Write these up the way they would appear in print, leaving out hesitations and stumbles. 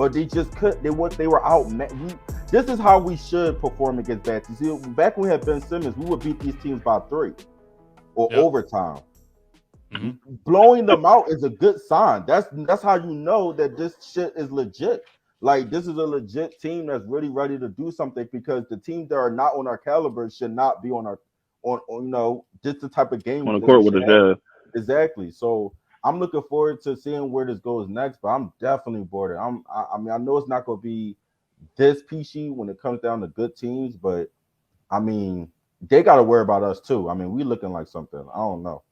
but they just couldn't. They were out. This is how we should perform against bad teams. See, back when we had Ben Simmons, we would beat these teams by 3 or overtime. Mm-hmm. Blowing them out is a good sign. That's how you know that this shit is legit. Like, this is a legit team that's really ready to do something, because the teams that are not on our caliber should not be on just the type of game on the court with us. Exactly. So I'm looking forward to seeing where this goes next, but I'm definitely bored. I know it's not going to be this peachy when it comes down to good teams, but I mean, they got to worry about us too. I mean, we looking like something. I don't know.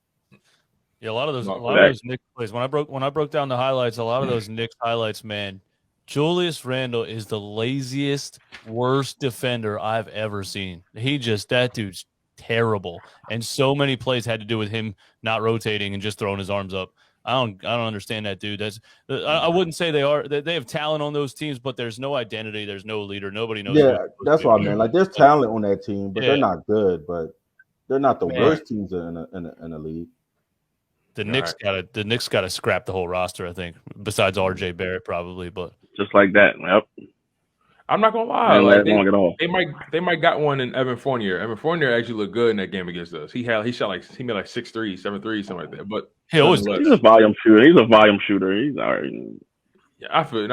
Yeah, a lot of those Knicks plays. When I broke down the highlights, a lot of those Knicks highlights, man. Julius Randle is the laziest, worst defender I've ever seen. That dude's terrible. And so many plays had to do with him not rotating and just throwing his arms up. I don't understand that dude. I wouldn't say they have talent on those teams, but there's no identity. There's no leader. Nobody knows. Yeah, that's what I mean. Like, there's talent on that team, but they're not good. But they're not the worst teams in the league. The Knicks got to scrap the whole roster, I think, besides RJ Barrett probably, but just like that. Yep. I'm not gonna lie. Like, they might got one in Evan Fournier. Evan Fournier actually looked good in that game against us. He made like 6 threes, 7 threes, something like that. But he's a volume shooter. He's all right. Yeah, I feel it,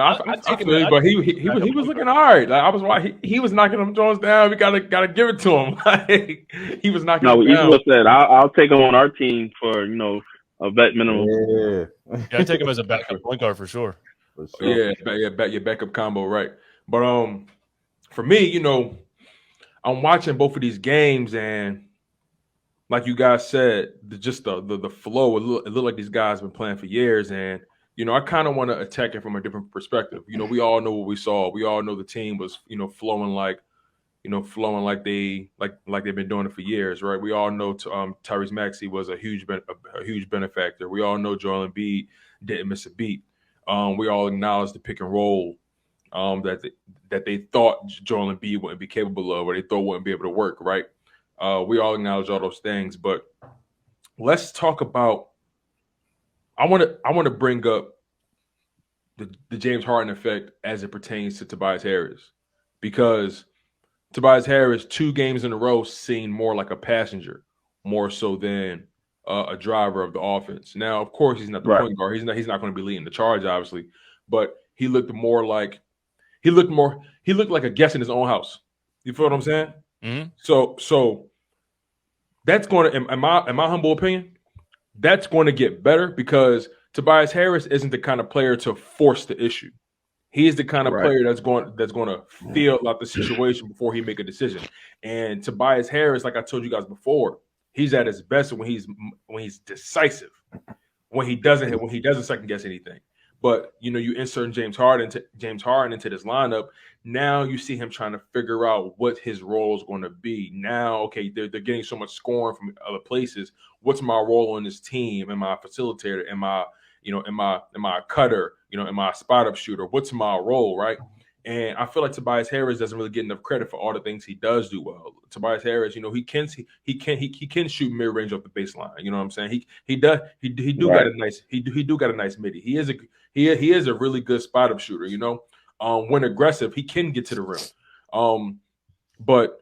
but he was looking all right. Like, he was knocking them Jones down. We gotta give it to him. Like, he was knocking them down. No, said I'll take him on our team for a vet minimum. Yeah, I take him as a backup point guard for sure. Yeah, your backup combo, right? But for me, I'm watching both of these games, and like you guys said, the flow. It looked like these guys have been playing for years, and I kind of want to attack it from a different perspective. We all know what we saw. We all know the team was flowing like they've been doing it for years, right? We all know Tyrese Maxey was a huge benefactor. We all know Joel Embiid didn't miss a beat. We all acknowledge the pick and roll that they thought Joel Embiid wouldn't be capable of, or they thought wouldn't be able to work, right? We all acknowledge all those things, but let's talk about. I want to bring up the James Harden effect as it pertains to Tobias Harris, because Tobias Harris 2 games in a row seemed more like a passenger, more so than a driver of the offense. Now, of course, he's not the point guard. He's not going to be leading the charge, obviously, but he looked like a guest in his own house. You feel what I'm saying? Mm-hmm. So that's going to, in my humble opinion, that's going to get better, because Tobias Harris isn't the kind of player to force the issue. He is the kind of player that's going to feel out the situation before he make a decision. And Tobias Harris, like I told you guys before, he's at his best when he's decisive, when he doesn't second guess anything. But you insert James Harden into this lineup. Now you see him trying to figure out what his role is going to be. Now, okay, they're getting so much scoring from other places. What's my role on this team? Am I a facilitator? Am I a cutter? Am I a spot up shooter? What's my role, right? And I feel like Tobias Harris doesn't really get enough credit for all the things he does do well. Tobias Harris, he can shoot mid range off the baseline. You know what I'm saying? He got a nice midi. He is a really good spot up shooter. When aggressive, he can get to the rim. But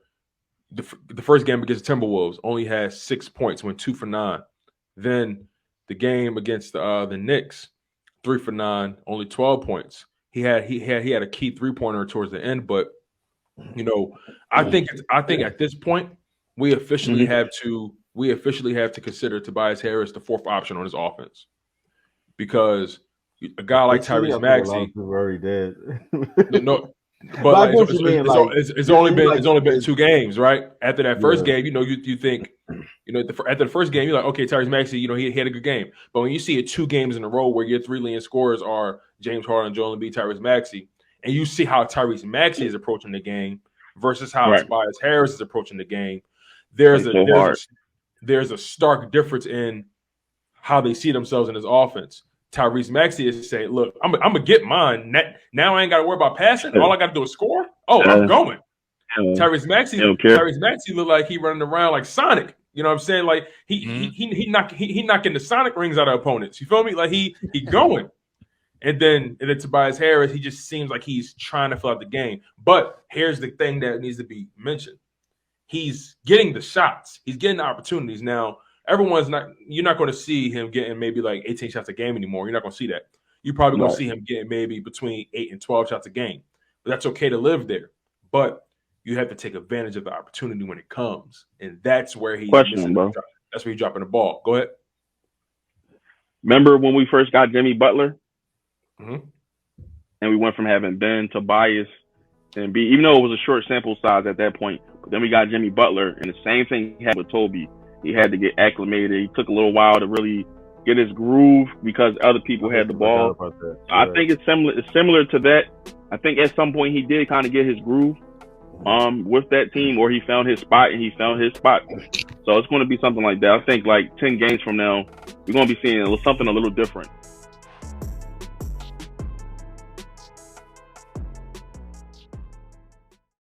the first game against the Timberwolves only had 6 points, went 2 for 9. Then the game against the Knicks, 3 for 9, only 12 points. He had a key 3-pointer towards the end, but I think at this point we officially have to consider Tobias Harris the 4th option on his offense, because a guy like Tyrese Maxey already did. But it's only been 2 games, right? After that first game, you think, after the first game, you're like, okay, Tyrese Maxey, he had a good game. But when you see it 2 games in a row where your 3 leading scorers are James Harden, Joel Embiid, Tyrese Maxey, and you see how Tyrese Maxey is approaching the game versus how Tobias Harris is approaching the game, there's a stark difference in how they see themselves in his offense. Tyrese Maxey is saying, look, I'm gonna get mine. Now I ain't gotta worry about passing. All I gotta do is score. Oh, I'm going. Tyrese Maxey look like he running around like Sonic. You know what I'm saying? Like he knocking the Sonic rings out of opponents. You feel me? Like he going. And then Tobias Harris, he just seems like he's trying to fill out the game. But here's the thing that needs to be mentioned. He's getting the shots. He's getting the opportunities. Now, you're not going to see him getting maybe like 18 shots a game anymore. You're not going to see that. You're probably going to see him getting maybe between 8 and 12 shots a game. But that's okay to live there. But you have to take advantage of the opportunity when it comes. And that's where he's question, bro. That's where he's dropping the ball. Go ahead. Remember when we first got Jimmy Butler? Mm-hmm. And we went from having Ben, Tobias, and Embiid, even though it was a short sample size at that point. But then we got Jimmy Butler, and the same thing happened with Toby. He had to get acclimated. He took a little while to really get his groove because other people had the ball. I think it's similar to that. I think at some point he did kind of get his groove with that team, or he found his spot, and he found his spot. So it's going to be something like that. I think like 10 games from now, we're going to be seeing something a little different.